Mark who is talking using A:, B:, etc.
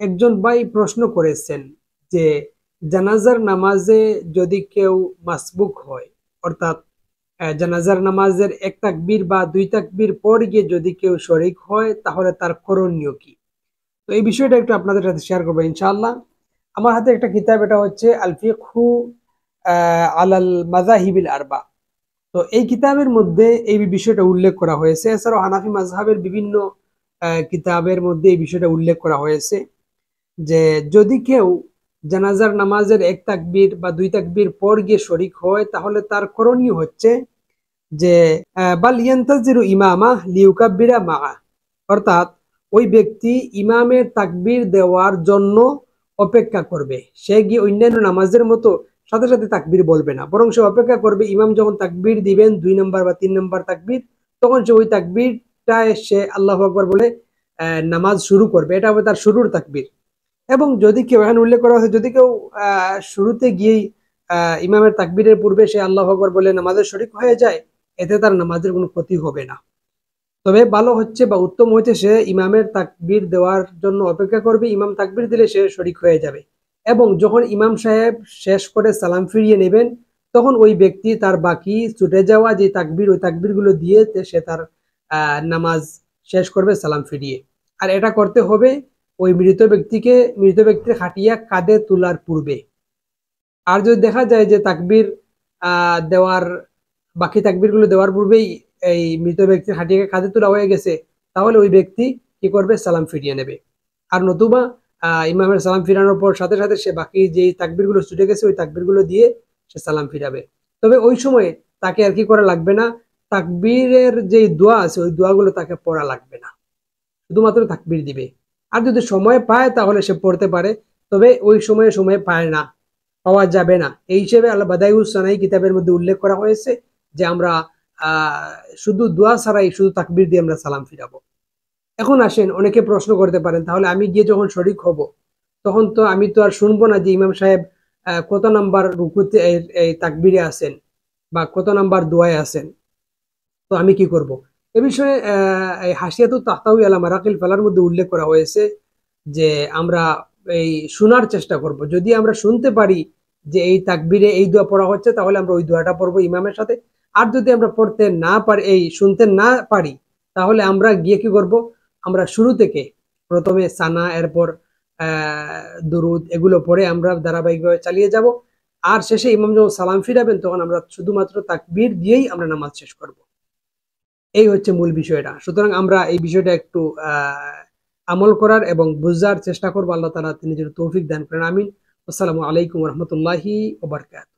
A: একজন ভাই প্রশ্ন করেছেন যে জানাজার নামাজে যদি কেউ মাসবুক হয়, অর্থাৎ জানাজার নামাজের এক তাকবীর বা দুই তাকবীর পর গিয়ে যদি কেউ শরিক হয় তাহলে তার করণীয় কি। তো এই বিষয়টা একটু আপনাদের সাথে শেয়ার করবো ইনশাআল্লাহ। আমার হাতে একটা কিতাব, এটা হচ্ছে আল ফিকহু আলাল মাযাহিবিল আরবা। তো এই কিতাবের মধ্যে এই বিষয়টা উল্লেখ করা হয়েছে। এছাড়াও হানাফি মাযহাবের বিভিন্ন কিতাবের মধ্যে এই বিষয়টা উল্লেখ করা হয়েছে যে যদি কেউ জানাজার নামাজের এক তাকবীর বা দুই তাকবীর পর গিয়ে শরিক হয় তাহলে তার করণীয় হচ্ছে যে বাল ইয়ান্তাজিরু ইমামা লিউকাব্বিরা মাআ, অর্থাৎ ওই ব্যক্তি ইমামের তাকবীর দেওয়ার জন্য অপেক্ষা করবে। সে গিয়ে অন্যান্য নামাজের মতো সাথে সাথে তাকবীর বলবে না, বরং সে অপেক্ষা করবে ইমাম যখন তাকবীর দিবেন 2 নম্বর বা 3 নম্বর তাকবীর, তখন সে ওই তাকবীরটায় সে আল্লাহু আকবার বলে নামাজ শুরু করবে। এটা হবে তার শুরুর তাকবীর। এবং যদি কেউ, এখানে উল্লেখ করা হয়েছে, যদি কেউ শুরুতে গিয়েই ইমামের তাকবীরের পূর্বে সে আল্লাহু আকবার বলে নামাজের শরিক হয়ে যায়, এতে তার নামাজের কোনো ক্ষতি হবে না। তবে ভালো হচ্ছে বা উত্তম হচ্ছে সে ইমামের তাকবীর দেওয়ার জন্য অপেক্ষা করবে, ইমাম তাকবীর দিলে সে শরিক হয়ে যাবে। এবং যখন ইমাম সাহেব শেষ করে সালাম ফিরিয়ে নেবেন, তখন ওই ব্যক্তি তার বাকি ছুটে যাওয়া যে তাকবীর, ওই তাকবীরগুলো দিয়ে সে তার নামাজ শেষ করবে সালাম ফিরিয়ে। আর এটা করতে হবে ওই মৃত ব্যক্তির খাটিয়া কাঁধে তোলার পূর্বে। আর যদি দেখা যায় যে তাকবীর দেওয়ার বাকি তাকবীরগুলো দেওয়ার পূর্বেই এই মৃত ব্যক্তির খাটিয়াকে কাঁধে তোলা হয়ে গেছে, তাহলে ওই ব্যক্তি কি করবে, সালাম ফিরিয়ে নেবে। আর নতুবা ইমামের সালাম ফিরানোর পর সাথে সাথে সে বাকি যে তাকবীরগুলো ছুটে গেছে ওই তাকবীরগুলো দিয়ে সে সালাম ফিরাবে। তবে ওই সময় তাকে আর কি করা লাগবে না, তাকবীরের যে দোয়া আছে ওই দোয়াগুলো তাকে পড়া লাগবে না, শুধুমাত্র তাকবীর দিবে। আর যদি সময় পায় তাহলে সে পড়তে পারে, তবে ওই সময় পায় না, পাওয়া যাবে না। এই হিসেবে আল্লাহ বাদাইউস সানাই কিতাবের মধ্যে উল্লেখ করা হয়েছে যে আমরা শুধু দোয়া ছাড়াই শুধু তাকবীর দিয়ে আমরা সালাম ফিরাবো। এখন আসেন, অনেকে প্রশ্ন করতে পারেন তাহলে আমি গিয়ে যখন শরিক হব তখন তো আমি তো আর শুনবো না যে ইমাম সাহেব কত নাম্বার রুকুতে এই তাকবীরে আছেন বা কত নাম্বার দোয়ায় আছেন, তো আমি কি করব। এ বিষয়ে এই হাসিয়াতু তাহতাউই আলা মারাকিল ফালার মধ্যে উল্লেখ করা হয়েছে যে আমরা এই শোনার চেষ্টা করব। যদি আমরা শুনতে পারি যে এই তাকবীরে এই দোয়া পড়া হচ্ছে, তাহলে আমরা ওই দোয়াটা পড়বো ইমামের সাথে। আর যদি আমরা পড়তে না পারি, এই শুনতে না পারি, তাহলে আমরা গিয়ে কি করব, আমরা শুরু থেকে প্রথমে সানা, এরপর দুরুদ, এগুলো পড়ে আমরা ধারাবাহিকভাবে চালিয়ে যাব। আর শেষে ইমাম যখন সালাম ফিরাবেন তখন আমরা শুধুমাত্র তাকবীর দিয়েই আমরা নামাজ শেষ করব। এই হচ্ছে মূল বিষয়টা। সুতরাং আমরা এই বিষয়টা একটু আমল করার এবং বুঝার চেষ্টা করবো। আল্লাহ তাআলা তিনি যেন তৌফিক দান করেন, আমিন। আসসালামু আলাইকুম ওয়া রাহমাতুল্লাহি ওয়া বারাকাতুহু।